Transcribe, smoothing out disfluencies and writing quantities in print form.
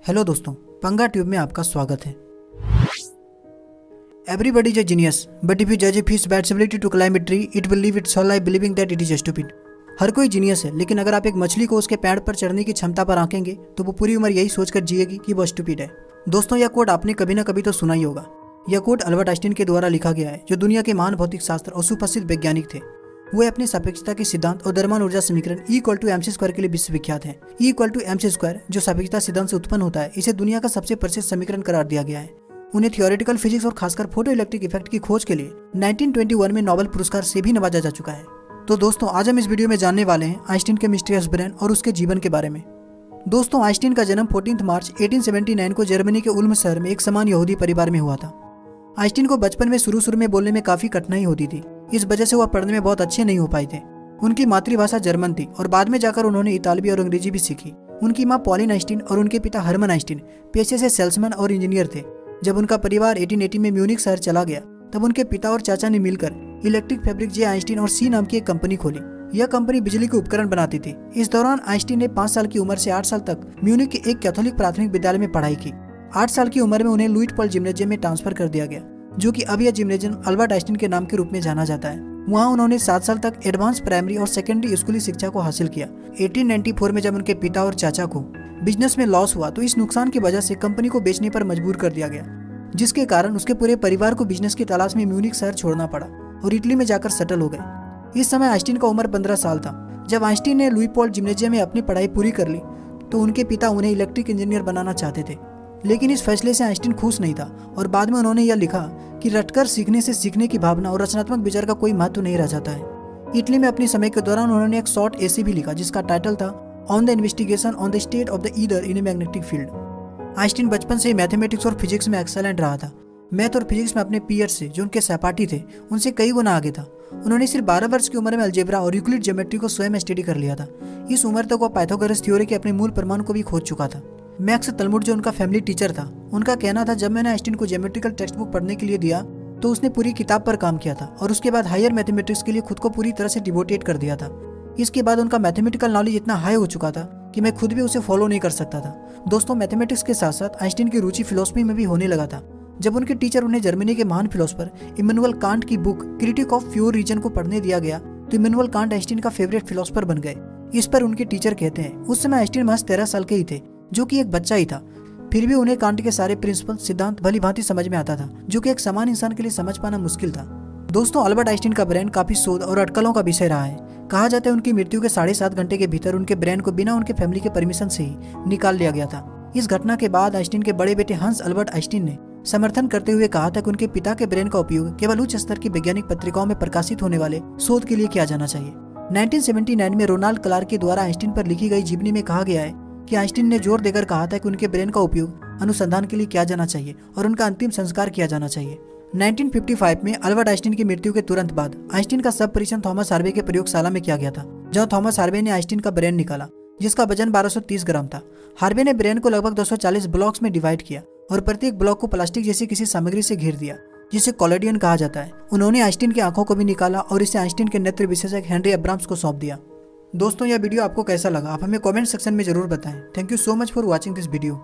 Hello दोस्तों, पंगा tube में आपका स्वागत है। Everybody is a genius, but if you judge a fish by its ability to climb a tree, it will live its whole life believing that it is stupid. हर कोई genius है, लेकिन अगर आप एक मछली को उसके पेड़ पर चढ़ने की क्षमता पर आंकेंगे तो वो पूरी उम्र यही सोचकर जिएगी कि वो स्टूपिड है। दोस्तों, यह कोट आपने कभी ना कभी तो सुना ही होगा। यह कोट अल्बर्ट आइंस्टीन के द्वारा लिखा गया है, जो दुनिया के महान भौतिक शास्त्र और सुप्रसिद्ध वैज्ञानिक थे। वो अपने सापेक्षता के सिद्धांत और द्रव्यमान ऊर्जा समीकरण E=mc² के लिए विश्वविख्यात है। E=mc², जो सापेक्षता सिद्धांत से उत्पन्न होता है, इसे दुनिया का सबसे प्रसिद्ध समीकरण करार दिया गया है। उन्हें थियोरेटिकल फिजिक्स और खासकर फोटो इलेक्ट्रिक इफेक्ट की खोज के लिए 1921 में नोबेल पुरस्कार से भी नवाजा जा चुका है। तो दोस्तों, आज हम इस वीडियो में जानने वाले हैं आइंस्टीन के मिस्टीरियस ब्रेन और उसके जीवन के बारे में। दोस्तों, आइंस्टीन का जन्म 14 मार्च 1879 को जर्मनी के उल्म शहर में एक समान यहूदी परिवार में हुआ था। आइंस्टीन को बचपन में शुरू में बोलने में काफी कठिनाई होती थी। इस वजह से वह पढ़ने में बहुत अच्छे नहीं हो पाए थे। उनकी मातृभाषा जर्मन थी और बाद में जाकर उन्होंने इतालवी और अंग्रेजी भी सीखी। उनकी माँ पॉलिन आइंस्टीन और उनके पिता हरमन आइंस्टीन पेशे से सेल्समैन और इंजीनियर थे। जब उनका परिवार 1880 में म्यूनिक शहर चला गया, तब उनके पिता और चाचा ने मिलकर इलेक्ट्रिक फैब्रिक जे आइंस्टीन और सी नाम की एक कंपनी खोली। यह कंपनी बिजली के उपकरण बनाती थी। इस दौरान आइंस्टीन ने 5 साल की उम्र से 8 साल तक म्यूनिक के एक कैथोलिक प्राथमिक विद्यालय में पढ़ाई की। 8 साल की उम्र में उन्हें लुइटपोल जिम्नेजियम में ट्रांसफर कर दिया गया, जो कि अब यह जिम्नेजियम अल्बर्ट आइंस्टीन के नाम के रूप में जाना जाता है। वहाँ उन्होंने 7 साल तक एडवांस प्राइमरी और सेकेंडरी स्कूली शिक्षा को हासिल किया। 1894 में जब उनके पिता और चाचा को बिजनेस में लॉस हुआ, तो इस नुकसान की वजह से कंपनी को बेचने पर मजबूर कर दिया गया, जिसके कारण उसके पूरे परिवार को बिजनेस की तलाश में म्यूनिक शहर छोड़ना पड़ा और इटली में जाकर सेटल हो गए। इस समय आइंस्टीन का उम्र 15 साल था। जब आइंस्टीन ने लुइटपोल जिम्नेजियम में अपनी पढ़ाई पूरी कर ली, तो उनके पिता उन्हें इलेक्ट्रिक इंजीनियर बनाना चाहते थे, लेकिन इस फैसले से आइंस्टीन खुश नहीं था और बाद में उन्होंने यह लिखा कि रटकर सीखने से सीखने की भावना और रचनात्मक विचार का कोई महत्व नहीं रह जाता है। इटली में अपने समय के दौरान उन्होंने एक शॉर्ट एसे भी लिखा, जिसका टाइटल था on the investigation on the state of the ether in a magnetic field. Einstein बचपन से मैथमेटिक्स और फिजिक्स में एक्सेलेंट रहा था। मैथ और फिजिक्स में अपने पीयर से, जो उनके सहपाठी थे, उनसे कई गुना आगे था। उन्होंने सिर्फ 12 वर्ष की उम्र में अलजेब्रा और यूक्लिड ज्योमेट्री को स्वयं स्टडी कर लिया था। इस उम्र तक वो पाइथागोरस थ्योरी के अपने मूल प्रमाण को भी खोज चुका था। मैक्स तलमुड, जो उनका फैमिली टीचर था, उनका कहना था, जब मैंने आइंस्टीन को ज्योमेट्रिकल टेक्स्ट बुक पढ़ने के लिए दिया तो उसने पूरी किताब पर काम किया था और उसके बाद हायर मैथमेटिक्स के लिए खुद को पूरी तरह से डिवोटेड कर दिया था। इसके बाद उनका मैथमेटिकल नॉलेज इतना हाई हो चुका था कि मैं खुद भी उसे फॉलो नहीं कर सकता था। दोस्तों, मैथमेटिक्स के साथ साथ आइंस्टीन की रुचि फिलोसफी में भी होने लगा था। जब उनके टीचर उन्हें जर्मनी के महान फिलोसफर इमैनुअल कांट की book critique of pure reason को पढ़ने दिया गया, तो इमैनुअल कांट आइंस्टीन का फेवरेट फिलोसफर बन गए। इस पर उनके टीचर कहते हैं, उस समय आइंस्टीन महज 13 साल के ही थे, जो कि एक बच्चा ही था। फिर भी उन्हें कांट के सारे प्रिंसिपल सिद्धांत भली भांति समझ में आता था, जो कि एक समान इंसान के लिए समझ पाना मुश्किल था। दोस्तों, अल्बर्ट आइंस्टीन का ब्रेन काफी शोध और अटकलों का विषय रहा है। कहा जाता है उनकी मृत्यु के 7.5 घंटे के भीतर उनके ब्रेन को बिना उनके फैमिली के परमिशन से ही निकाल लिया गया था। इस घटना के बाद आइंस्टीन के बड़े बेटे हंस अल्बर्ट आइंस्टीन ने समर्थन करते हुए कहा था कि उनके पिता के ब्रेन का उपयोग केवल उच्च स्तर की वैज्ञानिक पत्रिकाओं में प्रकाशित होने वाले शोध के लिए किया जाना चाहिए। 1979 में रोनाल्ड क्लार्क के द्वारा आइंस्टीन पर लिखी गई जीवनी में कहा गया है कि आइंस्टीन ने जोर देकर कहा था कि उनके ब्रेन का उपयोग अनुसंधान के लिए किया जाना चाहिए और उनका अंतिम संस्कार किया जाना चाहिए। 1955 में अल्बर्ट आइंस्टीन की मृत्यु के तुरंत बाद आइंस्टीन का शव परीक्षण थॉमस हार्वे के प्रयोगशाला में किया गया था, जहां थॉमस हार्वे ने आइंस्टीन का ब्रेन निकाला, जिसका वजन 1230 ग्राम था। हार्वे ने ब्रेन को लगभग 240 ब्लॉक्स में डिवाइड किया और प्रत्येक ब्लॉक को प्लास्टिक जैसी किसी सामग्री से घेर दिया, जिसे कॉलोडियन कहा जाता है। उन्होंने आइंस्टीन की आंखों को भी निकाला और इसे आइंस्टीन के नेत्र विशेषज्ञ हेनरी अब्राम्स को सौंप दिया। दोस्तों, यह वीडियो आपको कैसा लगा, आप हमें कमेंट सेक्शन में जरूर बताएं। Thank you so much for watching this video.